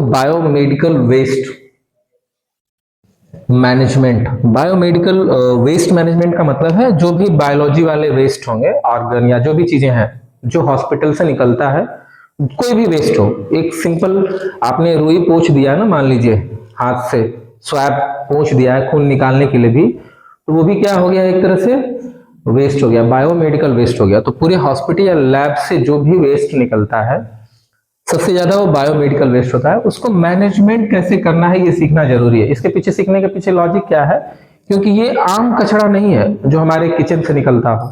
Biomedical waste management. Biomedical waste management का मतलब है जो भी बायोलॉजी वाले वेस्ट होंगे, ऑर्गन या जो भी चीजें हैं जो हॉस्पिटल से निकलता है, कोई भी वेस्ट हो। एक सिंपल आपने रुई पोंछ दिया ना, मान लीजिए हाथ से स्वैब पोंछ दिया है खून निकालने के लिए भी, तो वो भी क्या हो गया, एक तरह से वेस्ट हो गया, बायोमेडिकल वेस्ट हो गया। तो पूरे हॉस्पिटल या लैब से जो भी वेस्ट निकलता है सबसे ज्यादा वो बायोमेडिकल वेस्ट होता है। उसको मैनेजमेंट कैसे करना है ये सीखना जरूरी है। इसके पीछे सीखने के पीछे लॉजिक क्या है, क्योंकि ये आम कचरा नहीं है जो हमारे किचन से निकलता हो,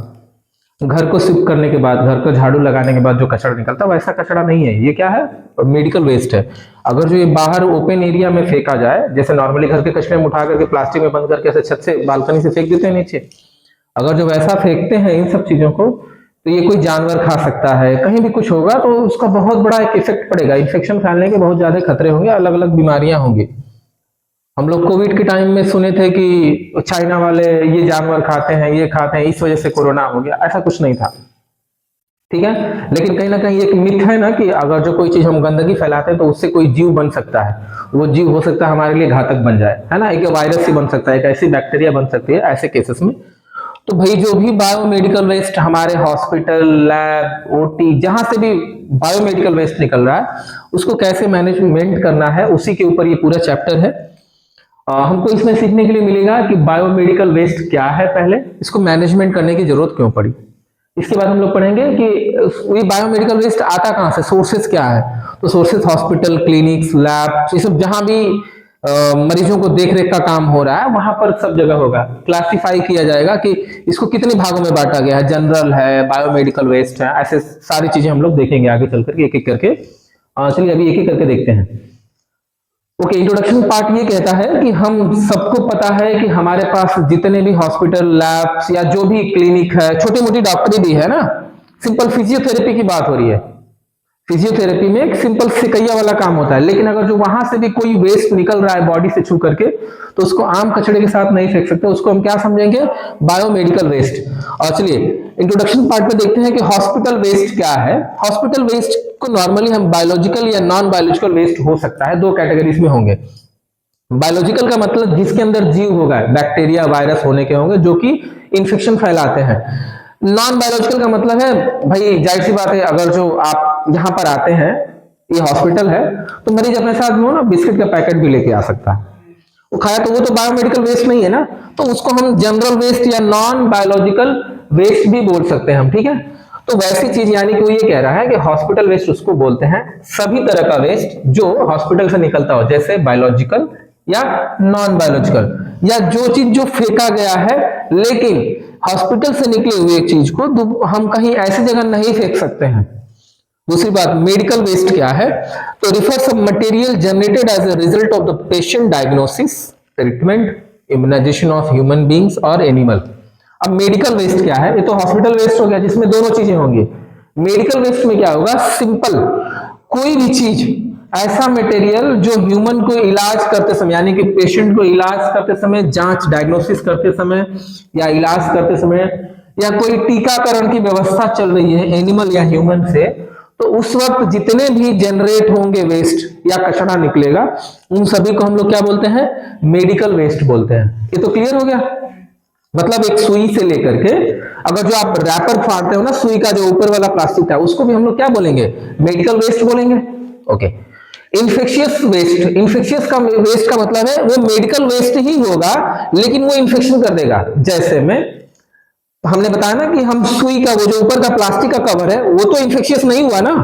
घर को स्वीप करने के बाद, घर को झाड़ू लगाने के बाद जो कचरा निकलता है वैसा कचरा नहीं है। ये क्या है, मेडिकल वेस्ट है। अगर जो ये बाहर ओपन एरिया में फेंका जाए, जैसे नॉर्मली घर के कचरे में उठा करके प्लास्टिक में बंद करके ऐसे छत से बालकनी से फेंक देते हैं नीचे, अगर जो वैसा फेंकते हैं इन सब चीजों को, तो ये कोई जानवर खा सकता है, कहीं भी कुछ होगा तो उसका बहुत बड़ा एक इफेक्ट पड़ेगा, इन्फेक्शन फैलने के बहुत ज्यादा खतरे होंगे, अलग अलग बीमारियां होंगी। हम लोग कोविड के टाइम में सुने थे कि चाइना वाले ये जानवर खाते हैं, ये खाते हैं, इस वजह से कोरोना हो गया, ऐसा कुछ नहीं था, ठीक है। लेकिन कहीं ना कहीं एक मिथ है ना कि अगर जो कोई चीज हम गंदगी फैलाते हैं तो उससे कोई जीव बन सकता है, वो जीव हो सकता है हमारे लिए घातक बन जाए, है ना। एक वायरस ही बन सकता है, एक ऐसी बैक्टीरिया बन सकती है ऐसे केसेस में। तो भाई जो भी बायोमेडिकल वेस्ट हमारे हॉस्पिटल, लैब, ओटी, जहां से भी बायोमेडिकल वेस्ट निकल रहा है उसको कैसे मैनेजमेंट करना है, उसी के ऊपर ये पूरा चैप्टर है। हमको इसमें सीखने के लिए मिलेगा कि बायोमेडिकल वेस्ट क्या है, पहले इसको मैनेजमेंट करने की जरूरत क्यों पड़ी। इसके बाद हम लोग पढ़ेंगे कि ये बायोमेडिकल वेस्ट आता कहां से, सोर्सेस क्या है। तो सोर्सेस हॉस्पिटल, क्लिनिक्स, लैब, ये सब जहां भी मरीजों को देख रेख का काम हो रहा है वहां पर सब जगह होगा। क्लासिफाई किया जाएगा कि इसको कितने भागों में बांटा गया है, जनरल है, बायोमेडिकल वेस्ट है, ऐसे सारी चीजें हम लोग देखेंगे आगे चल करके एक एक करके। चलिए अभी एक एक करके देखते हैं। ओके, इंट्रोडक्शन पार्ट ये कहता है कि हम सबको पता है कि हमारे पास जितने भी हॉस्पिटल, लैब्स या जो भी क्लिनिक है, छोटी मोटी डॉक्टरी भी है ना, सिंपल फिजियोथेरेपी की बात हो रही है। फिजियोथेरेपी में एक सिंपल सिकैया वाला काम होता है, लेकिन अगर जो वहां से भी कोई वेस्ट निकल रहा है बॉडी से छू करके, तो उसको आम कचड़े के साथ नहीं फेंक सकते, उसको हम क्या समझेंगे, बायोमेडिकल वेस्ट। और चलिए इंट्रोडक्शन पार्ट में देखते हैं कि हॉस्पिटल वेस्ट क्या है। हॉस्पिटल वेस्ट को नॉर्मली हम बायोलॉजिकल या नॉन बायोलॉजिकल वेस्ट हो सकता है, दो कैटेगरीज में होंगे। बायोलॉजिकल का मतलब जिसके अंदर जीव होगा, बैक्टीरिया, वायरस होने के होंगे जो कि इंफेक्शन फैलाते हैं। नॉन बायोलॉजिकल का मतलब है भाई जाहिर सी बात है, अगर जो आप यहाँ पर आते हैं, ये हॉस्पिटल है, तो मरीज अपने साथ में हो ना बिस्किट का पैकेट भी लेके आ सकता है, वो खाया तो वो तो बायोमेडिकल वेस्ट नहीं है ना, तो उसको हम जनरल वेस्ट या नॉन बायोलॉजिकल वेस्ट भी बोल सकते हैं हम, ठीक है। तो वैसी चीज, यानी कि वो ये कह रहा है कि हॉस्पिटल वेस्ट उसको बोलते हैं सभी तरह का वेस्ट जो हॉस्पिटल से निकलता हो, जैसे बायोलॉजिकल या नॉन बायोलॉजिकल, या जो चीज जो फेंका गया है लेकिन हॉस्पिटल से निकले हुए चीज को हम कहीं ऐसी जगह नहीं फेंक सकते हैं। दूसरी बात, मेडिकल वेस्ट क्या है, तो refers material generated as a result of the patient diagnosis, treatment, immunisation of human beings और एनिमल। अब मेडिकल वेस्ट क्या है, ये तो हॉस्पिटल वेस्ट हो गया जिसमें दोनों चीजें होंगी। मेडिकल वेस्ट में क्या होगा, सिंपल कोई भी चीज, ऐसा मटेरियल जो ह्यूमन को इलाज करते समय, यानी कि पेशेंट को इलाज करते समय, जांच डायग्नोसिस करते समय या इलाज करते समय, या कोई टीकाकरण की व्यवस्था चल रही है एनिमल या ह्यूमन से, तो उस वक्त जितने भी जनरेट होंगे वेस्ट या कचरा निकलेगा, उन सभी को हम लोग क्या बोलते हैं, मेडिकल वेस्ट बोलते हैं। ये तो क्लियर हो गया। मतलब एक सुई से लेकर के, अगर जो आप रैपर फाड़ते हो ना, सुई का जो ऊपर वाला प्लास्टिक है, उसको भी हम लोग क्या बोलेंगे, मेडिकल वेस्ट बोलेंगे। ओके, इन्फेक्शियस वेस्ट, इन्फेक्शियस का वेस्ट का मतलब है वो मेडिकल वेस्ट ही होगा लेकिन वो इन्फेक्शन कर देगा। जैसे में हमने बताया ना कि हम सुई का वो जो ऊपर का प्लास्टिक का कवर है वो तो इन्फेक्शियस नहीं हुआ ना,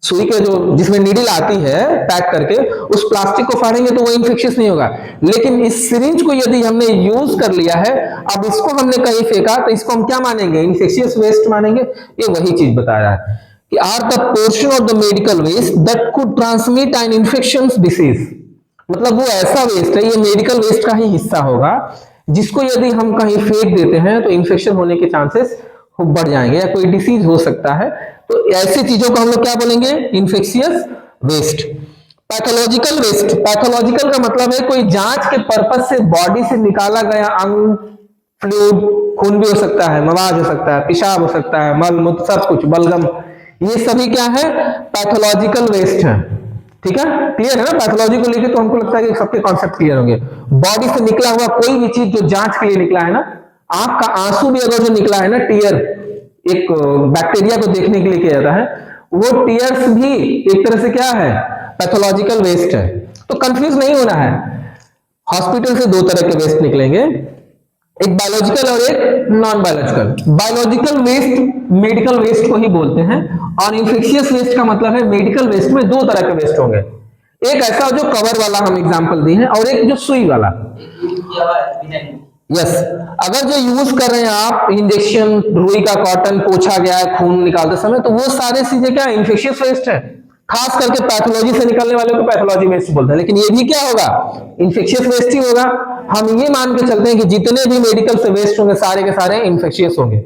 सुई के जो जिसमें नीडल आती है पैक करके, उस प्लास्टिक को फाड़ेंगे तो वो इन्फेक्शियस नहीं होगा। लेकिन इस सिरिंज को यदि हमने यूज कर लिया है, अब इसको हमने कहीं फेंका, तो इसको हम क्या मानेंगे, इन्फेक्शियस वेस्ट मानेंगे। ये वही चीज बता रहा है कि are the portion of the medical waste that could transmit an infections disease. मतलब वो ऐसा वेस्ट है, ये मेडिकल वेस्ट का ही हिस्सा होगा जिसको यदि हम कहीं फेंक देते हैं तो इन्फेक्शन होने के चांसेस बढ़ जाएंगे या कोई डिसीज हो सकता है। तो ऐसी चीजों को हम लोग क्या बोलेंगे, infectious waste. Pathological waste, pathological का मतलब है कोई जांच के पर्पज से बॉडी से निकाला गया अंग, फ्लूइड, खून भी हो सकता है, मवाद हो सकता है, पेशाब हो सकता है, मल मूत्र, सब कुछ, बलगम, ये सभी क्या है, पैथोलॉजिकल वेस्ट है, ठीक है, क्लियर है ना? पैथोलॉजी को लेके तो हमको लगता है कि सबके कॉन्सेप्ट क्लियर होंगे। बॉडी से निकला हुआ कोई भी चीज जो जांच के लिए निकला है ना, आंख का आंसू भी अगर जो निकला है ना, टीयर, एक बैक्टीरिया को देखने के लिए किया जाता है, वो टीयर्स भी एक तरह से क्या है, पैथोलॉजिकल वेस्ट है। तो कंफ्यूज नहीं होना है, हॉस्पिटल से दो तरह के वेस्ट निकलेंगे, एक बायोलॉजिकल और एक non biological. Biological waste medical waste को ही बोलते हैं, और इन्फेक्शियस वेस्ट का मतलब है मेडिकल वेस्ट में दो तरह के वेस्ट होंगे, एक ऐसा जो कवर वाला हम एग्जांपल दिए हैं, और एक जो सुई वाला। यस, अगर जो यूज कर रहे हैं आप इंजेक्शन, रुई का कॉटन, पोछा गया है खून निकालते समय, तो वो सारे चीजें क्या इन्फेक्शियस वेस्ट है। खास करके पैथोलॉजी से निकलने वाले को पैथोलॉजी वेस्ट बोलते हैं, लेकिन ये भी क्या होगा, इन्फेक्शियस वेस्ट ही होगा। हम ये मान के चलते हैं कि जितने भी मेडिकल से वेस्ट होंगे सारे के सारे इन्फेक्शियस होंगे,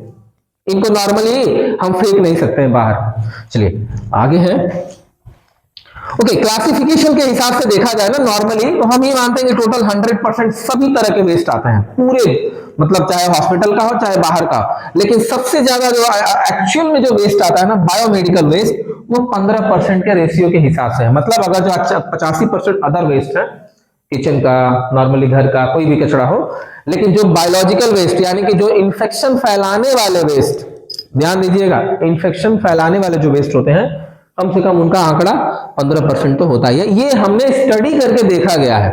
इनको नॉर्मली हम फेंक नहीं सकते हैं बाहर। चलिए आगे है। ओके, क्लासिफिकेशन के हिसाब से देखा जाए ना नॉर्मली, तो हम ये मानते हैं कि टोटल 100% सभी तरह के वेस्ट आते हैं पूरे, मतलब चाहे हॉस्पिटल का हो चाहे बाहर का। लेकिन सबसे ज्यादा जो एक्चुअल में जो वेस्ट आता है ना, बायोमेडिकल वेस्ट, वो 15% के रेशियो के हिसाब से है। मतलब अगर जो 85% अदर वेस्ट है, किचन का, नॉर्मली घर का कोई भी कचरा हो, लेकिन जो बायोलॉजिकल वेस्ट यानी कि जो इन्फेक्शन फैलाने वाले वेस्ट, ध्यान दीजिएगा, इन्फेक्शन फैलाने वाले जो वेस्ट होते हैं, कम से कम उनका आंकड़ा 15% तो होता ही है। ये हमने स्टडी करके देखा गया है।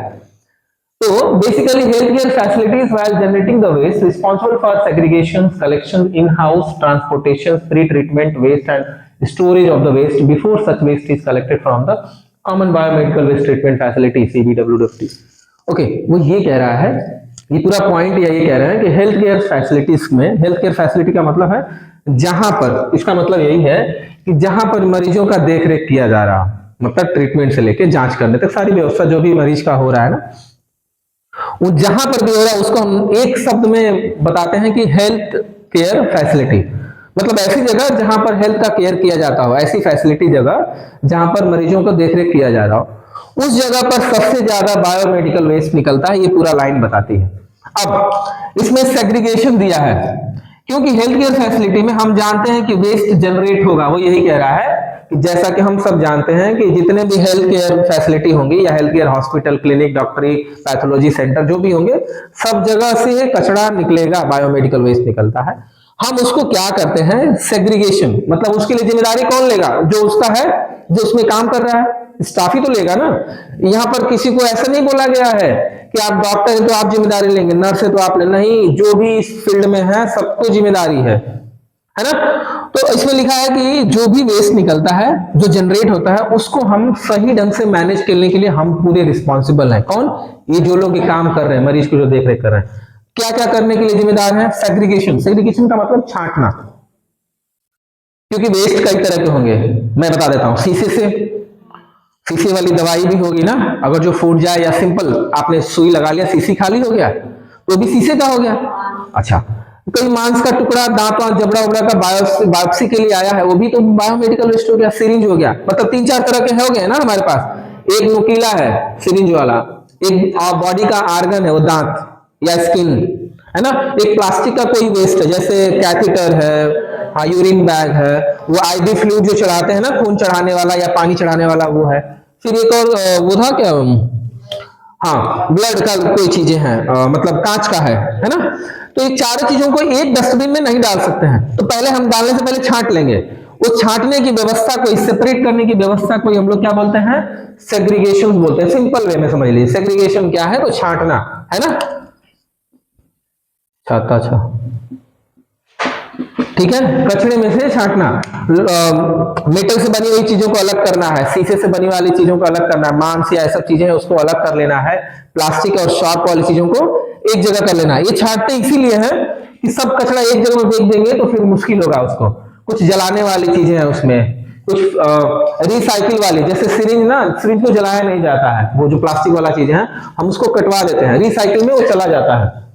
तो basically health care facilities while generating the waste responsible for segregation, collection, in house transportation, pre treatment waste and storage of the waste before such waste is collected from the common biomedical waste treatment facility CBWFT। Okay, वो ये कह रहा है, ये पूरा point ये कह रहा है कि हेल्थ केयर फैसिलिटीज में, हेल्थ केयर फैसिलिटी का मतलब है जहां पर, इसका मतलब यही है कि जहां पर मरीजों का देख रेख किया जा रहा, मतलब ट्रीटमेंट से लेके जांच करने तक सारी व्यवस्था जो भी मरीज का हो रहा है ना, वो जहां पर भी हो रहा है उसको हम एक शब्द में बताते हैं कि हेल्थ केयर फैसिलिटी। मतलब ऐसी जगह जहां पर हेल्थ का केयर किया जाता हो, ऐसी फैसिलिटी जगह जहां पर मरीजों को देखरेख किया जा रहा हो, उस जगह पर सबसे ज्यादा बायोमेडिकल वेस्ट निकलता है। ये पूरा लाइन बताती है। अब इसमें सेग्रीगेशन दिया है, क्योंकि हेल्थ केयर फैसिलिटी में हम जानते हैं कि वेस्ट जनरेट होगा। वो यही कह रहा है कि जैसा कि हम सब जानते हैं कि जितने भी हेल्थ केयर फैसिलिटी होंगी, या हेल्थ केयर हॉस्पिटल, क्लिनिक, डॉक्टरी, पैथोलॉजी सेंटर जो भी होंगे, सब जगह से कचरा निकलेगा, बायोमेडिकल वेस्ट निकलता है। हम उसको क्या करते हैं, सेग्रीगेशन, मतलब उसके लिए जिम्मेदारी कौन लेगा, जो उसका है, जो उसमें काम कर रहा है, स्टाफ ही तो लेगा ना। यहां पर किसी को ऐसा नहीं बोला गया है कि आप डॉक्टर हैं तो आप जिम्मेदारी लेंगे, नर्स है तो आप नहीं, जो भी इस फील्ड में है सबको जिम्मेदारी है ना। तो इसमें लिखा है कि जो भी वेस्ट निकलता है, जो जनरेट होता है, उसको हम सही ढंग से मैनेज करने के लिए हम पूरे रिस्पॉन्सिबल हैं। कौन? ये जो लोग ये काम कर रहे हैं, मरीज को जो देख रेख कर रहे हैं। क्या क्या करने के लिए जिम्मेदार है? सेग्रीगेशन। सेग्रीगेशन का मतलब छांटना, क्योंकि वेस्ट कई तरह के होंगे, मैं बता देता हूं। शीशे वाली दवाई भी होगी ना, अगर जो फूट जाए, या सिंपल आपने सुई लगा लिया, शीशी खाली हो गया, तो भी शीशे का हो गया। अच्छा, कोई मांस का टुकड़ा, दांत वांत, जबड़ा उबड़ा का बायोप्सी के लिए आया है, वो भी तो बायोमेडिकल वेस्ट हो गया। सिरिंज हो गया, मतलब 3-4 तरह के हो गए ना हमारे पास। एक नुकीला है सिरिंज वाला, एक बॉडी का आर्गन है वो दांत या स्किन है ना, एक प्लास्टिक का कोई वेस्ट है, जैसे कैथेटर है, यूरिन बैग है, वो आईवी फ्लूइड जो चढ़ाते हैं ना, खून चढ़ाने वाला या पानी चढ़ाने वाला, वो है। फिर एक और वो था क्या, हाँ, ब्लड का कोई चीजें हैं, मतलब कांच का है ना। तो ये चारों चीजों को एक डस्टबिन में नहीं डाल सकते हैं, तो पहले हम डालने से पहले छांट लेंगे। वो छांटने की व्यवस्था को, सेपरेट करने की व्यवस्था को हम लोग क्या बोलते हैं, सेग्रीगेशन बोलते हैं। सिंपल वे में समझ लीजिए, सेग्रीगेशन क्या है, तो छांटना है ना। अच्छा, ठीक है, कचरे में से छांटना। मेटल से बनी हुई चीजों को अलग करना है, शीशे से बनी वाली चीजों को अलग करना है, मांस या सब चीजें उसको अलग कर लेना है, प्लास्टिक और शार्प वाली चीजों को एक जगह कर लेना है। ये छांटते इसीलिए है कि सब कचरा एक जगह में फेंक देंगे तो फिर मुश्किल होगा उसको। कुछ जलाने वाली चीजें हैं उसमें, कुछ रिसाइकिल वाली, जैसे सिरिंज ना, सिरिंज को जलाया नहीं जाता है, वो जो प्लास्टिक वाला चीजें हैं हम उसको कटवा देते हैं, रिसाइकिल में वो चला जाता है।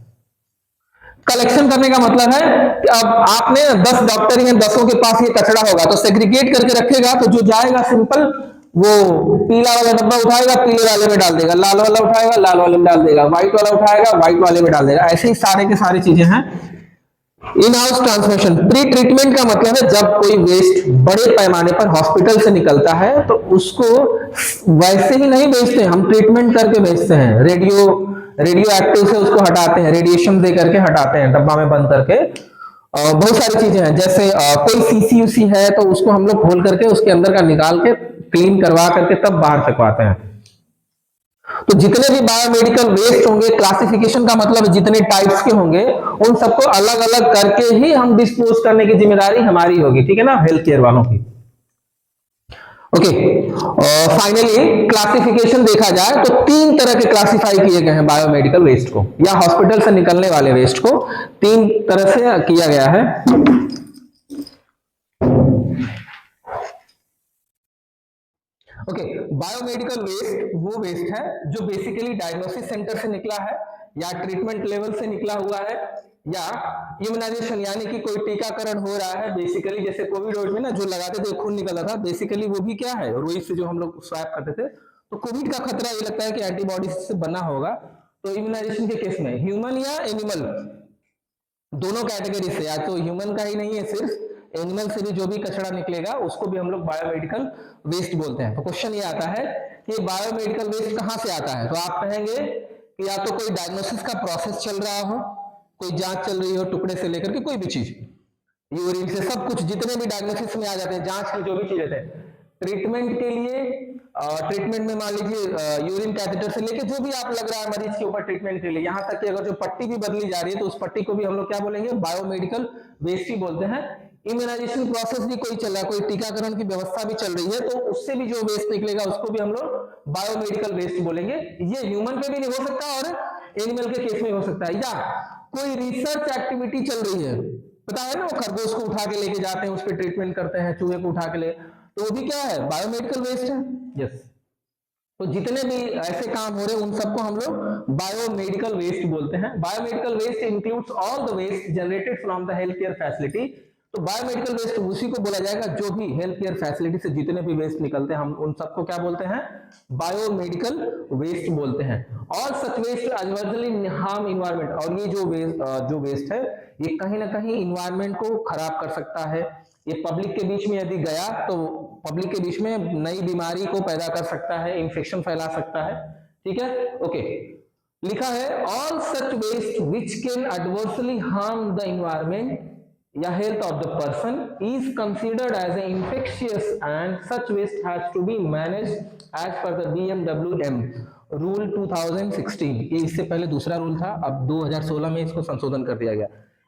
कलेक्शन करने का मतलब है कि अब आपने 10 डॉक्टर हैं, 10 के पास ये कचरा होगा, तो सेग्रीगेट करके रखेगा, तो जो जाएगा सिंपल वो पीला वाला डब्बा उठाएगा, पीले वाले में डाल देगा, लाल वाला उठाएगा, लाल वाले में डाल देगा, व्हाइट वाला उठाएगा, व्हाइट वाले में डाल देगा। ऐसे ही सारे के सारी चीजें हैं। In house transmission, pre treatment का मतलब है जब कोई वेस्ट बड़े पैमाने पर हॉस्पिटल से निकलता है तो उसको वैसे ही नहीं बेचते, हम ट्रीटमेंट करके बेचते हैं। रेडियो एक्टिव से उसको हटाते हैं, रेडिएशन दे करके हटाते हैं डब्बा में बंद करके। बहुत सारी चीजें हैं, जैसे कोई सीसी यूसी है तो उसको हम लोग खोल करके उसके अंदर का निकाल के क्लीन करवा करके तब बाहर फेंकवाते हैं। तो जितने भी बायोमेडिकल वेस्ट होंगे, क्लासिफिकेशन का मतलब जितने टाइप्स के होंगे उन सबको अलग अलग करके ही हम डिस्पोज करने की जिम्मेदारी हमारी होगी, ठीक है ना, हेल्थ केयर वालों की। ओके, फाइनली क्लासिफिकेशन देखा जाए तो तीन तरह के क्लासिफाई किए गए हैं बायोमेडिकल वेस्ट को, या हॉस्पिटल से निकलने वाले वेस्ट को तीन तरह से किया गया है। ओके, बायोमेडिकल वेस्ट वो वेस्ट है जो बेसिकली डायग्नोसिस सेंटर से निकला है, या ट्रीटमेंट लेवल से निकला हुआ है, या इम्यूनाइजेशन यानी कि कोई टीकाकरण हो रहा है। बेसिकली जैसे कोविड में ना जो लगाते थे खून निकला था, बेसिकली वो भी क्या है, रुई से जो हम लोग स्वैप करते थे, तो कोविड का खतरा ये लगता है कि एंटीबॉडी से बना होगा। तो इम्यूनाइजेशन के केस में ह्यूमन या एनिमल दोनों कैटेगरी से, या तो ह्यूमन का ही नहीं है, सिर्फ एनिमल से भी जो भी कचरा निकलेगा उसको भी हम लोग बायोमेडिकल वेस्ट बोलते हैं। तो क्वेश्चन ये आता है कि बायोमेडिकल वेस्ट कहां से आता है, तो आप कहेंगे कि या तो कोई डायग्नोसिस का प्रोसेस चल रहा हो, कोई जांच चल रही हो टुकड़े से लेकर के कोई भी चीज, यूरिन से सब कुछ जितने भी डायग्नोसिस में आ जाते हैं, जांच की जो भी चीजें थे, ट्रीटमेंट के लिए ट्रीटमेंट में मान लीजिए यूरिन कैथेटर से लेके जो भी आप लग रहा है मरीज के ऊपर ट्रीटमेंट के लिए, यहाँ तक कि अगर जो पट्टी भी बदली जा रही है तो उस पट्टी को भी हम लोग क्या बोलेंगे, बायोमेडिकल वेस्ट ही बोलते हैं। इम्यूनाइजेशन प्रोसेस भी कोई चल रहा है, कोई टीकाकरण की व्यवस्था भी चल रही है, तो उससे भी जो वेस्ट निकलेगा उसको भी हम लोग बायोमेडिकल वेस्ट बोलेंगे। ये ह्यूमन पे भी नहीं हो सकता और एनिमल के केस में हो सकता है, या कोई रिसर्च एक्टिविटी चल रही है, पता है ना, वो खरगोश को उठा के लेके जाते हैं, उस पर ट्रीटमेंट करते हैं, चूहे को उठा के ले, तो वो भी क्या है, बायोमेडिकल वेस्ट है। यस, तो जितने भी ऐसे काम हो रहे हैं उन सबको हम लोग बायोमेडिकल वेस्ट बोलते हैं। Biomedical waste includes all the waste generated from the health care facility. तो बायोमेडिकल वेस्ट उसी को बोला जाएगा जो भी हेल्थ केयर फैसिलिटी से जितने भी वेस्ट निकलते हैं, हम उन सबको क्या बोलते हैं, बायोमेडिकल वेस्ट बोलते हैं। All such waste adversely harm environment, और ये जो वेस्ट है ये कहीं ना कहीं इन्वायरमेंट को खराब कर सकता है। ये पब्लिक के बीच में यदि गया तो पब्लिक के बीच में नई बीमारी को पैदा कर सकता है, इन्फेक्शन फैला सकता है, ठीक है। ओके, लिखा है all such waste which can adversely harm the environment या health of the person is considered as a infectious and such waste has to be managed as per the BMWM rule 2016। ये इससे पहले दूसरा rule था, अब 2016 में इसको संशोधन कर दिया गया।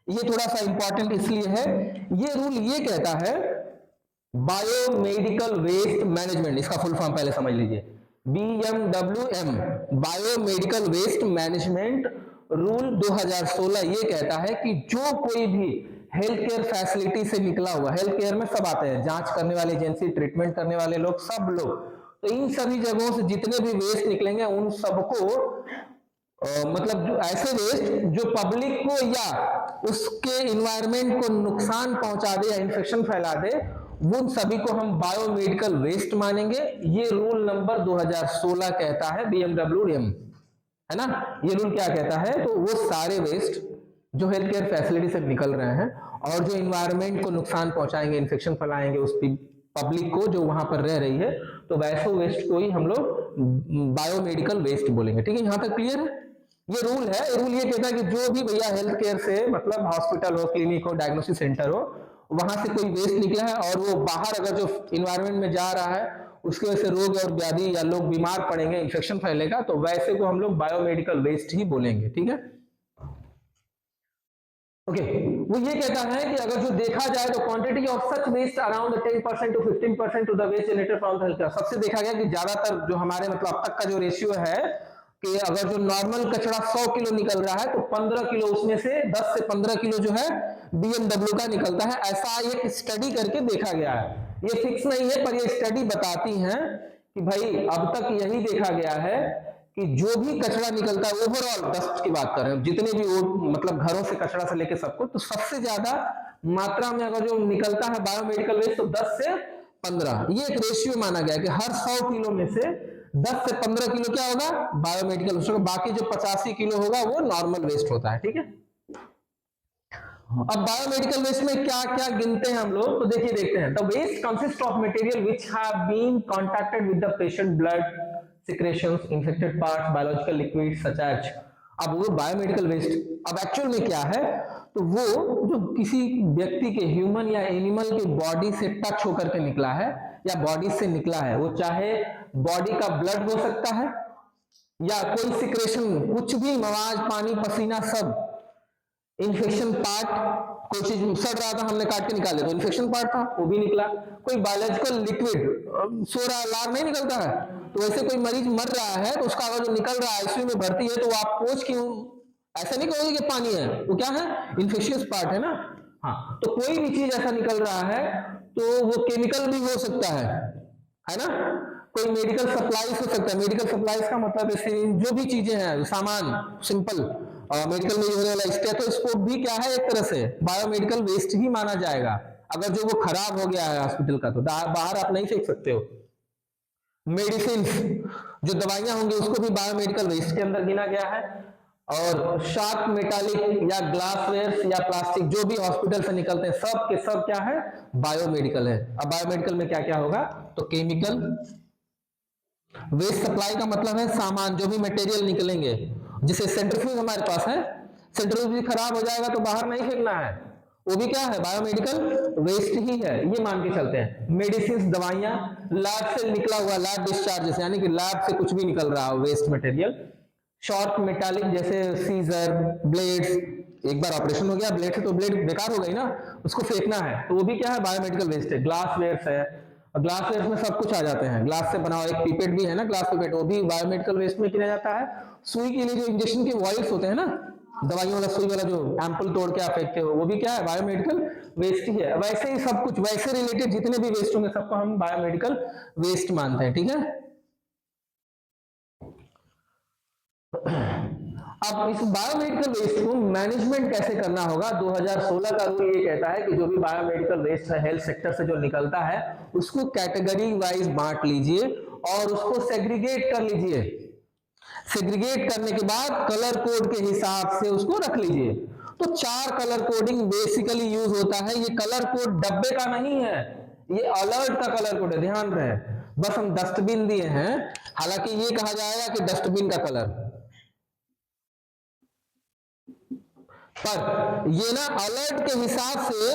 ये थोड़ा सा इंपॉर्टेंट इसलिए है, ये रूल ये कहता है बायोमेडिकल वेस्ट मैनेजमेंट, इसका फुल फॉर्म पहले समझ लीजिए, BMWM biomedical waste management rule 2016 ये कहता है कि जो कोई भी हेल्थ केयर फैसिलिटी से निकला हुआ, हेल्थ केयर में सब आते हैं, जांच करने वाली एजेंसी, ट्रीटमेंट करने वाले लोग, सब लोग, तो इन सभी जगहों से जितने भी वेस्ट निकलेंगे उन सबको मतलब जो ऐसे वेस्ट जो पब्लिक को या उसके इन्वायरमेंट को नुकसान पहुंचा दे या इन्फेक्शन फैला दे, उन सभी को हम बायोमेडिकल वेस्ट मानेंगे। ये रूल नंबर 2016 कहता है, BMWM, है ना। ये रूल क्या कहता है, तो वो सारे वेस्ट जो हेल्थ केयर फैसिलिटी से निकल रहे हैं और जो इन्वायरमेंट को नुकसान पहुंचाएंगे, इन्फेक्शन फैलाएंगे उस पब्लिक को जो वहां पर रह रही है, तो वैसे वेस्ट को ही हम लोग बायोमेडिकल वेस्ट बोलेंगे, ठीक है। यहां तक क्लियर है। ये रूल है, रूल ये कहता है कि जो भी भैया हेल्थ केयर से मतलब हॉस्पिटल हो, क्लिनिक हो, डायग्नोसिस सेंटर हो, वहां से कोई वेस्ट निकला है और वो बाहर अगर जो इन्वायरमेंट में जा रहा है उसकी वजह से रोग और व्याधि या लोग बीमार पड़ेंगे, इन्फेक्शन फैलेगा, तो वैसे को हम लोग बायोमेडिकल वेस्ट ही बोलेंगे, ठीक है। ओके, वो ये कहता है कि अगर जो देखा जाए तो quantity of such waste around 10% to 15% to the waste generated from the health care. सबसे देखा गया कि ज्यादातर जो हमारे मतलब अब तक का जो रेशियो है कि अगर जो नॉर्मल कचरा 100 किलो निकल रहा है तो 15 किलो उसमें से 10 से 15 किलो जो है BMW का निकलता है। ऐसा एक स्टडी करके देखा गया है, ये फिक्स नहीं है पर ये स्टडी बताती है कि भाई अब तक यही देखा गया है कि जो भी कचरा निकलता है, ओवरऑल डस्ट की बात कर रहे हैं, जितने भी वो मतलब घरों से कचरा से लेके सबको, तो सबसे ज्यादा मात्रा में अगर जो निकलता है बायोमेडिकल वेस्ट तो 10 से 15, ये एक रेशियो माना गया कि हर 100 किलो में से 10 से 15 किलो क्या होगा, बायोमेडिकल वेस्ट होगा, बाकी जो 85 किलो होगा वो नॉर्मल वेस्ट होता है, ठीक है। अब बायोमेडिकल वेस्ट में क्या क्या गिनते हैं हम लोग, तो देखिए देखते हैं। The waste consist of material which have been contacted with the patient blood secretions, infected parts, biological liquid such as. अब वो बायोमेडिकल वेस्ट अब एक्चुअल में क्या है, तो वो जो किसी व्यक्ति के, ह्यूमन या एनिमल के बॉडी से टच होकर के निकला है या बॉडी से निकला है, वो चाहे बॉडी का ब्लड हो सकता है या कोई सिक्रेशन, कुछ भी, मवाज, पानी, पसीना, सब इन्फेक्शन पार्ट, कोई चीज सड़ रहा था हमने काट के निकाले तो इन्फेक्शन पार्ट था, वो भी निकला। कोई बायोलॉजिकल लिक्विड, सो रहा लार नहीं निकलता है, तो वैसे कोई मरीज मर रहा है तो उसका अगर जो निकल रहा है, आईसीयू में भर्ती है, तो वो आप पोंछ क्यों, ऐसा नहीं कहोगे कि पानी है, वो क्या है, इन्फेक्शियस पार्ट है ना। हाँ, तो कोई भी चीज ऐसा निकल रहा है तो वो केमिकल भी हो सकता है ना। कोई मेडिकल सप्लाईज हो सकता है, मेडिकल सप्लाईज का मतलब जो भी चीजें हैं, सामान, सिंपल मेडिकल में होने वाला स्टेथोस्कोप भी क्या है, एक तरह से बायोमेडिकल वेस्ट ही माना जाएगा। अगर जो वो खराब हो गया है हॉस्पिटल का, तो बाहर आप नहीं फेंक सकते हो। मेडिसिन, जो दवाइयां होंगी, उसको भी बायोमेडिकल वेस्ट के अंदर गिना गया है। और शार्प मेटालिक या ग्लासवेयर या प्लास्टिक जो भी हॉस्पिटल से निकलते हैं, सब के सब क्या है, बायोमेडिकल है। अब बायोमेडिकल में क्या क्या होगा, तो केमिकल वेस्ट सप्लाई का मतलब है सामान, जो भी मटेरियल निकलेंगे, जिसे सेंट्रीफ्यूज हमारे पास है, सेंट्रीफ्यूज भी खराब हो जाएगा तो बाहर नहीं फेंकना है, वो भी क्या है, बायोमेडिकल वेस्ट ही है, ये मान के चलते हैं। मेडिसिन, दवाइयां, लैब से निकला हुआ, लैब डिस्चार्जेस, यानी कि लैब से कुछ भी निकल रहा हो वेस्ट मटेरियल। शॉर्प मेटालिक, जैसे सीजर, ब्लेड्स, एक बार ऑपरेशन हो गया ब्लेड से तो ब्लेड बेकार हो गई ना, उसको फेंकना है, तो वो भी क्या है, बायोमेडिकल वेस्ट है। ग्लास वेयर्स है, ग्लास वेयर्स में सब कुछ आ जाते हैं, ग्लास से बना हुआ एक पिपेट भी है ना, ग्लास पिपेट, वो भी बायोमेडिकल वेस्ट में किया जाता है। सुई के लिए जो इंजेक्शन के वॉइल्स होते हैं ना, दवाइयों वाला सुई वाला जो एम्पल तोड़ के आप फेंकते हो, वो भी क्या है, बायोमेडिकल वेस्ट ही है। वैसे ही सब कुछ, वैसे रिलेटेड जितने भी वेस्ट होंगे सबको हम बायोमेडिकल वेस्ट मानते हैं, ठीक है। अब इस बायोमेडिकल वेस्ट को मैनेजमेंट कैसे करना होगा, 2016 का रूल ये कहता है कि जो भी बायोमेडिकल वेस्ट है हेल्थ सेक्टर से जो निकलता है, उसको कैटेगरी वाइज बांट लीजिए और उसको सेग्रीगेट कर लीजिए। सेग्रीगेट करने के बाद कलर कोड के हिसाब से उसको रख लीजिए। तो 4 कलर कोडिंग बेसिकली यूज होता है। ये कलर कोड डब्बे का नहीं है, ये अलर्ट का कलर कोड है, ध्यान रहे। बस हम डस्टबिन दिए हैं, हालांकि ये कहा जाएगा कि डस्टबिन का कलर, पर ये ना अलर्ट के हिसाब से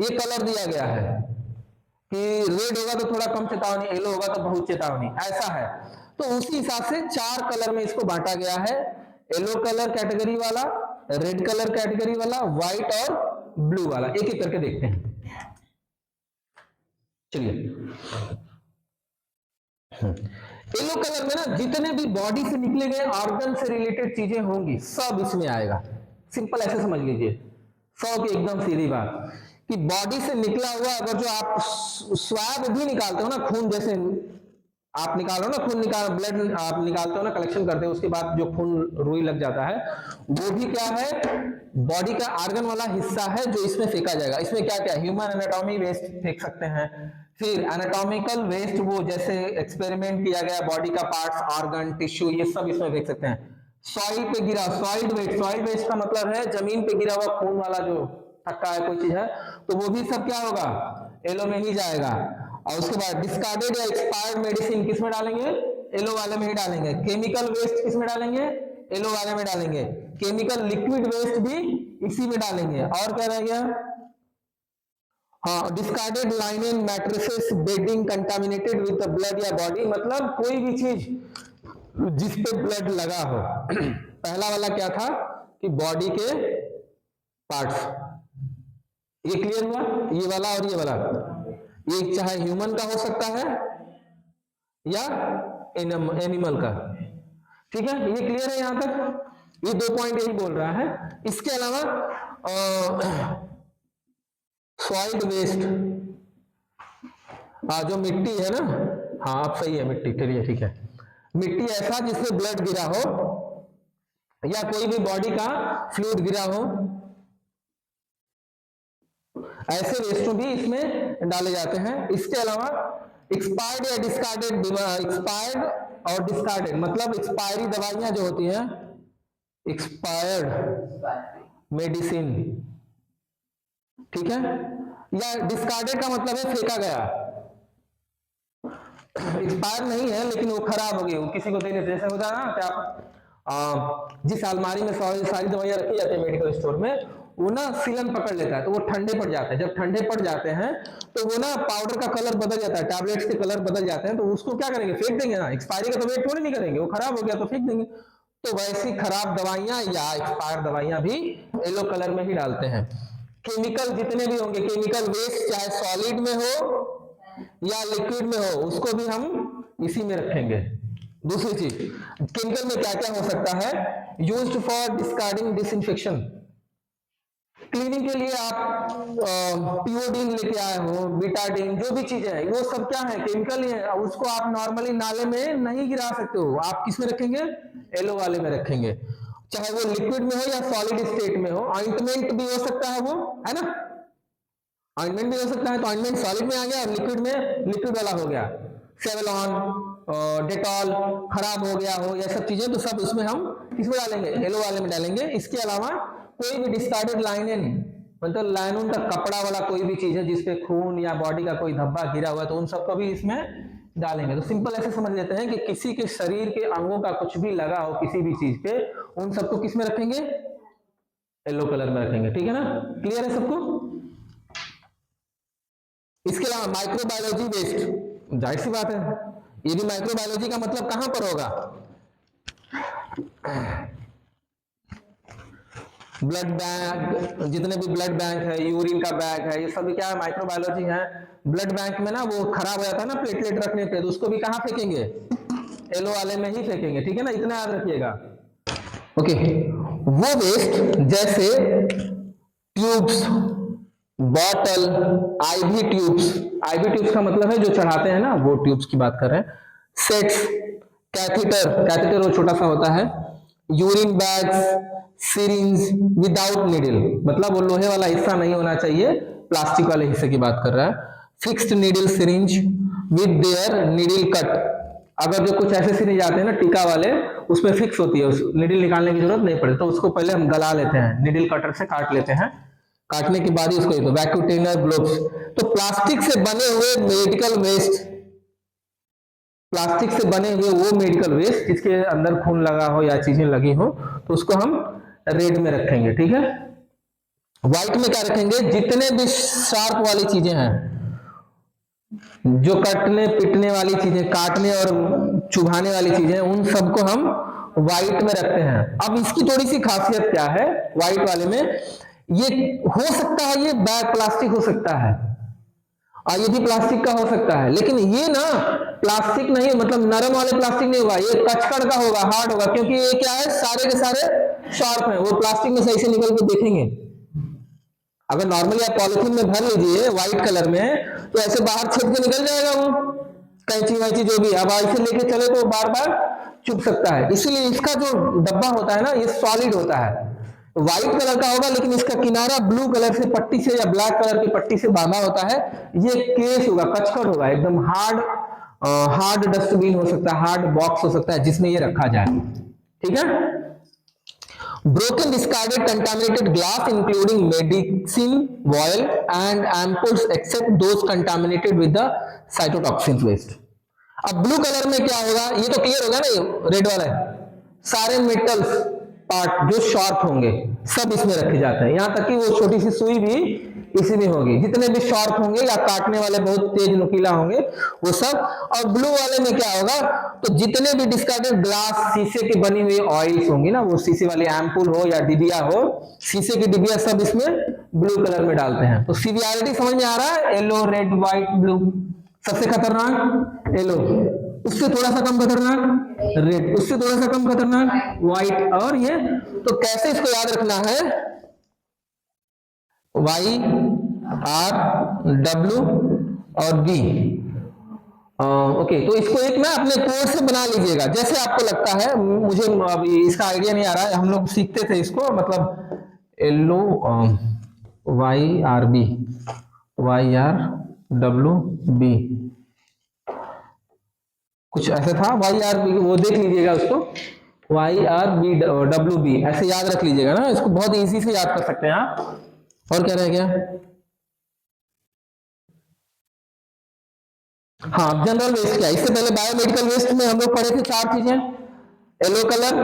ये कलर दिया गया है कि रेड होगा तो थोड़ा कम चेतावनी, येलो होगा तो बहुत चेतावनी, ऐसा है। तो उसी हिसाब से 4 कलर में इसको बांटा गया है। येलो कलर कैटेगरी वाला, रेड कलर कैटेगरी वाला, व्हाइट और ब्लू वाला। एक एक करके देखते हैं, चलिए। येलो कलर में ना जितने भी बॉडी से निकले गए ऑर्गन से रिलेटेड चीजें होंगी, सब इसमें आएगा। सिंपल ऐसे समझ लीजिए, 100 की एकदम सीधी बात, कि बॉडी से निकला हुआ, अगर जो आप स्वैब भी निकालते हो ना, खून जैसे आप निकालो ना, खून निकाल, ब्लड आप निकालते हो ना, कलेक्शन करते हो, उसके बाद जो खून रुई लग जाता है, वो भी क्या है, बॉडी का ऑर्गन वाला हिस्सा है जो इसमें फेंका जाएगा। इसमें क्या क्या, ह्यूमन एनाटॉमी वेस्ट फेंक सकते हैं, फिर एनाटॉमिकल वेस्ट, वो जैसे एक्सपेरिमेंट किया गया बॉडी का पार्ट्स, ऑर्गन, टिश्यू, ये सब इसमें फेंक सकते हैं। सॉइल पे गिरा, सॉइल वेस्ट, सॉइल वेस्ट का मतलब है जमीन पे गिरा हुआ खून वाला जो थक्का है, कोई चीज है, तो वो भी सब क्या होगा, येलो में ही जाएगा। और उसके बाद डिस्कार्डेड या एक्सपायर्ड मेडिसिन किस में डालेंगे, येलो वाले में ही डालेंगे। केमिकल वेस्ट किस में डालेंगे, येलो वाले में डालेंगे। केमिकल लिक्विड वेस्ट भी इसी में डालेंगे। और क्या रह गया, हाँ, discarded linen, mattresses, bedding contaminated with blood या बॉडी, मतलब कोई भी चीज जिसपे ब्लड लगा हो। पहला वाला क्या था कि बॉडी के पार्ट्स, ये क्लियर हुआ, ये वाला और ये वाला, ये चाहे ह्यूमन का हो सकता है या एनिमल का, ठीक है, ये क्लियर है यहां तक। ये 2 पॉइंट यही बोल रहा है। इसके अलावा सॉइल्ड वेस्ट, जो मिट्टी है ना, हाँ आप सही है, मिट्टी, चलिए ठीक है, मिट्टी ऐसा जिसमें ब्लड गिरा हो या कोई भी बॉडी का फ्लूइड गिरा हो, ऐसे वेस्टों भी इसमें डाले जाते हैं। इसके अलावा एक्सपायर्ड या डिस्कार्डेड, एक्सपायर्ड और डिस्कार्डेड मतलब एक्सपायरी दवाइयां जो होती हैं, एक्सपायर्ड मेडिसिन, ठीक है। या डिस्कार्डेड का मतलब है फेंका गया, एक्सपायर नहीं है लेकिन वो खराब हो गई, वो किसी को देने, जैसे होता है ना क्या, जिस अलमारी में सारी दवाइयां रखी जाती है मेडिकल स्टोर में, वो ना सीलन पकड़ लेता है तो वो ठंडे पड़ जाते हैं, जब ठंडे पड़ जाते हैं तो वो ना पाउडर का कलर बदल जाता है, टैबलेट्स के कलर बदल जाते हैं, तो उसको क्या करेंगे, फेंक देंगे ना, एक्सपायरी का तो वेट थोड़ी नहीं करेंगे, वो खराब हो गया तो फेंक देंगे। तो वैसी खराब दवाइयां या एक्सपायर दवाइयां भी येलो कलर में ही डालते हैं। केमिकल जितने भी होंगे, केमिकल वेस्ट चाहे सॉलिड में हो या लिक्विड में हो, उसको भी हम इसी में रखेंगे। दूसरी चीज, केमिकल में क्या क्या हो सकता है, used for discarding disinfection, cleaning के लिए आप पियोडीन लेके आए हो, बिटाडीन, जो भी चीजें हैं वो सब क्या है, केमिकल ही है, उसको आप नॉर्मली नाले में नहीं गिरा सकते हो, आप किस में रखेंगे, येलो वाले में रखेंगे, चाहे वो लिक्विड में हो या सॉलिड स्टेट में हो। ऑइंटमेंट भी हो सकता है, वो है ना, ऑइंटमेंट भी हो सकता है, तो ऑइंटमेंट सॉलिड में आ गया, लिक्विड में लिक्विड वाला हो गया, सेवलॉन, डेटॉल खराब हो गया हो, ये सब चीजें तो सब इसमें हम किसमें डालेंगे, येलो वाले में डालेंगे। इसके अलावा कोई भी डिस्कार्डेड लाइनिन, मतलब लाइनों का कपड़ा वाला कोई भी चीज है जिसपे खून या बॉडी का कोई धब्बा गिरा हुआ है, तो उन सबको भी इसमें डालेंगे। तो सिंपल ऐसे समझ लेते हैं कि किसी के शरीर के अंगों का कुछ भी लगा हो किसी भी चीज पे, उन सबको किस में रखेंगे, येलो कलर में रखेंगे। ठीक है ना, क्लियर है सबको। इसके अलावा माइक्रोबायोलॉजी वेस्ट, जाहिर सी बात है, ये भी माइक्रोबायोलॉजी का मतलब कहां पर होगा, ब्लड बैंक, जितने भी ब्लड बैंक है, यूरिन का बैग है, ये सब क्या है, माइक्रोबायोलॉजी है। ब्लड बैंक में ना वो खराब हो जाता है ना प्लेटलेट रखने पे, तो उसको भी कहां फेंकेंगे, येलो वाले में ही फेंकेंगे। ठीक है ना, इतना याद रखिएगा। ओके, वो वेस्ट जैसे tubes, bottle, IV tubes, IV tubes का मतलब है जो चढ़ाते हैं ना, वो ट्यूब्स की बात कर रहे हैं। सेट्स, कैथेटर, कैथेटर वो छोटा सा होता है, urine bags, syringe without needle, मतलब वो लोहे वाला हिस्सा नहीं होना चाहिए, प्लास्टिक वाले हिस्से की बात कर रहा है। Fixed needle syringe with their needle cut, अगर जो कुछ ऐसे सिरिंज आते हैं ना टीका वाले, उसमें फिक्स होती है, उस निडल निकालने की जरूरत नहीं पड़ती, तो उसको पहले हम गला लेते हैं, निडल कटर से काट लेते हैं, काटने के बाद ही उसको, तो वैक्यूम क्लीनर, ग्लोव्स। तो प्लास्टिक से बने हुए मेडिकल वेस्ट, प्लास्टिक से बने हुए वो मेडिकल वेस्ट जिसके अंदर खून लगा हो या चीजें लगी हो, तो उसको हम रेड में रखेंगे। ठीक है, व्हाइट में क्या रखेंगे, जितने भी शार्प वाली चीजें हैं, जो कटने पिटने वाली चीजें, काटने और चुभाने वाली चीजें, उन सबको हम व्हाइट में रखते हैं। अब इसकी थोड़ी सी खासियत क्या है, व्हाइट वाले में ये हो सकता है, ये बैग प्लास्टिक हो सकता है और ये भी प्लास्टिक का हो सकता है, लेकिन ये ना प्लास्टिक नहीं, मतलब नरम वाले प्लास्टिक नहीं होगा, ये कचकड़ का होगा, हार्ड होगा, क्योंकि ये क्या है, सारे के सारे शार्प हैं, वो प्लास्टिक में सही से निकल के देखेंगे। अगर नॉर्मली आप पॉलिथीन में भर लीजिए व्हाइट कलर में, तो ऐसे बाहर छेद के निकल जाएगा वो, कैंची वैंची जो भी, अब ऐसे लेके चले तो बार बार चुभ सकता है, इसीलिए इसका जो डब्बा होता है ना, ये सॉलिड होता है, व्हाइट कलर का होगा, लेकिन इसका किनारा ब्लू कलर से पट्टी से या ब्लैक कलर की पट्टी से बांधा होता है, ये केस होगा, कचकड़ होगा, एकदम हार्ड, हार्ड डस्टबिन हो सकता है, हार्ड बॉक्स हो सकता है जिसमें ये रखा जाए। ठीक है, broken discarded contaminated glass including medicine vial and ampoules except those contaminated with the cytotoxins waste। अब ब्लू कलर में क्या होगा, ये तो क्लियर होगा ना, रेड वाला है, सारे मेटल्स पार्ट जो शार्प होंगे सब इसमें रखे जाते हैं, यहां तक कि वो छोटी सी सुई भी इसी में होगी, जितने भी शार्प होंगे या काटने वाले बहुत तेज नुकीला होंगे वो सब। और ब्लू वाले में क्या होगा, तो जितने भी डिस्कार्डेड ग्लास, शीशे की बनी हुई ऑयल्स होंगी ना, वो शीशे वाली एम्पूल हो या डिबिया हो, शीशे की डिबिया, सब इसमें ब्लू कलर में डालते हैं। तो सीवियरिटी समझ में आ रहा है, येलो, रेड, व्हाइट, ब्लू। सबसे खतरनाक येलो, उससे थोड़ा सा कम खतरनाक रेड, उससे थोड़ा सा कम खतरनाक व्हाइट, और ये तो कैसे इसको याद रखना है, वाई आर डब्ल्यू और बी। ओके, तो इसको एक ना अपने कोड से बना लीजिएगा जैसे आपको लगता है, मुझे अभी इसका आइडिया नहीं आ रहा है, हम लोग सीखते थे इसको, मतलब एलो Y R B, Y R W B, कुछ ऐसे था, वाई आर बी, वो देख लीजिएगा उसको, Y R B W B, ऐसे याद रख लीजिएगा ना, इसको बहुत इजी से याद कर सकते हैं आप। और क्या रह गया? हाँ, जनरल वेस्ट क्या है? इससे पहले बायोमेडिकल वेस्ट में हम लोग पढ़े थे 4 चीजें, येलो कलर,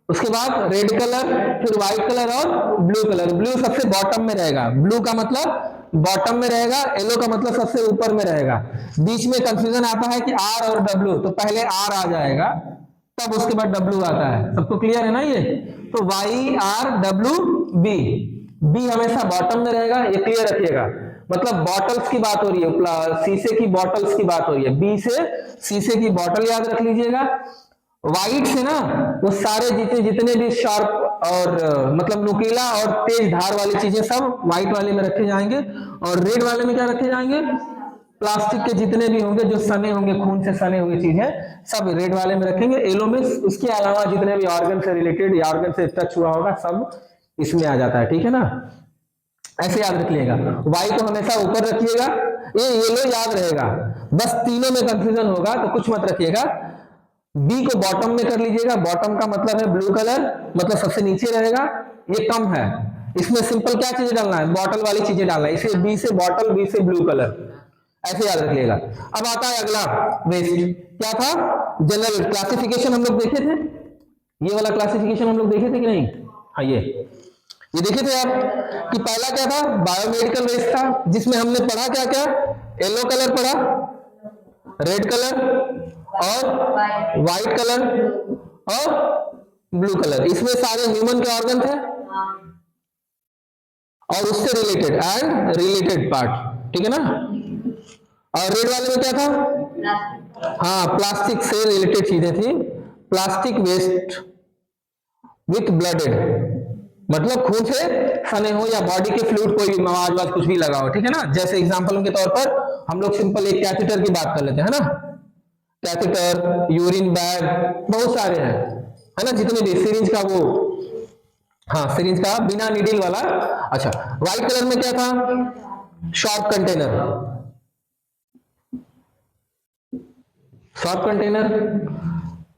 उसके बाद रेड कलर, फिर व्हाइट कलर और ब्लू कलर। ब्लू सबसे बॉटम में रहेगा, ब्लू का मतलब बॉटम में रहेगा, येलो का मतलब सबसे ऊपर में रहेगा। बीच में कंफ्यूजन आता है कि आर और डब्ल्यू, तो पहले आर आ जाएगा तब उसके बाद डब्ल्यू आता है। सबको क्लियर है ना ये? तो Y R W B, B हमेशा बॉटम में रहेगा, ये क्लियर रखिएगा। मतलब बॉटल्स की बात हो रही है, शीशे की बॉटल्स की बात हो रही है, बी से शीशे की बॉटल याद रख लीजिएगा। व्हाइट से ना वो सारे जितने जितने भी शार्प और मतलब नुकीला और तेज धार वाली चीजें सब व्हाइट वाले में रखे जाएंगे, और रेड वाले में क्या रखे जाएंगे? प्लास्टिक के जितने भी होंगे जो सने होंगे, खून से सने हुए चीजें सब रेड वाले में रखेंगे। येलो में उसके अलावा जितने भी ऑर्गन से रिलेटेड या ऑर्गन से टच हुआ होगा सब इसमें आ जाता है, ठीक है ना? ऐसे याद रखिएगा। वाई को हमेशा ऊपर रखिएगा, ये येलो याद रहेगा। बस तीनों में कंफ्यूजन होगा तो कुछ मत रखिएगा। बी को बॉटम में कर लीजिएगा, बॉटम का मतलब है ब्लू कलर, मतलब सबसे नीचे रहेगा, ये कम है। इसमें सिंपल क्या चीजें डालना है? बॉटल वाली चीजें डालना है, इसे बी से बॉटल, बी से ब्लू कलर, ऐसे याद रखिएगा। अब आता है अगला वेस्ट, क्या था? जनरल क्लासिफिकेशन हम लोग देखे थे, ये वाला क्लासिफिकेशन हम लोग देखे थे कि नहीं? हाँ, ये देखे थे आप कि पहला क्या था? बायोमेडिकल वेस्ट था, जिसमें हमने पढ़ा क्या क्या? येलो कलर पढ़ा, रेड कलर और व्हाइट कलर और ब्लू कलर। इसमें सारे ह्यूमन के ऑर्गन थे और उससे रिलेटेड एंड रिलेटेड पार्ट, ठीक है ना? और रेड वाले में क्या था? हाँ, प्लास्टिक से रिलेटेड चीजें थी, प्लास्टिक वेस्ट विथ ब्लडेड, मतलब खून से सने हो या बॉडी के फ्लूइड कोई भी मवाद वाद कुछ भी लगा हो, ठीक है ना? जैसे एग्जांपल के तौर पर हम लोग सिंपल एक कैथेटर की बात कर लेते हैं, है ना? कैथेटर, यूरिन बैग, बहुत सारे हैं, है ना? जितने भी सिरिंज का वो, हाँ सिरिंज का बिना नीडल वाला। अच्छा, व्हाइट कलर में क्या था? शॉर्प कंटेनर, शॉर्प कंटेनर,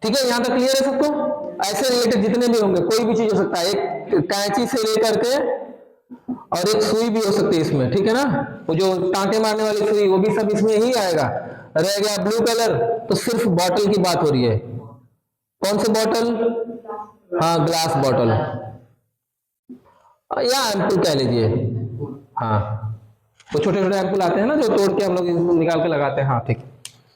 ठीक है? यहां तक क्लियर है सबको? ऐसे रिलेटेड जितने भी होंगे, कोई भी चीज हो सकता है, एक कैंची से लेकर के और एक सुई भी हो सकती है इसमें, ठीक है ना? वो जो टांके मारने वाली सुई, वो भी सब इसमें ही आएगा। रह गया ब्लू कलर, तो सिर्फ बॉटल की बात हो रही है। कौन से बॉटल? हाँ, ग्लास बॉटल या एम्पुल कह लीजिए। हाँ, वो छोटे छोटे एम्पुल आते हैं ना जो तोड़ के हम लोग निकाल के लगाते हैं, हाँ ठीक।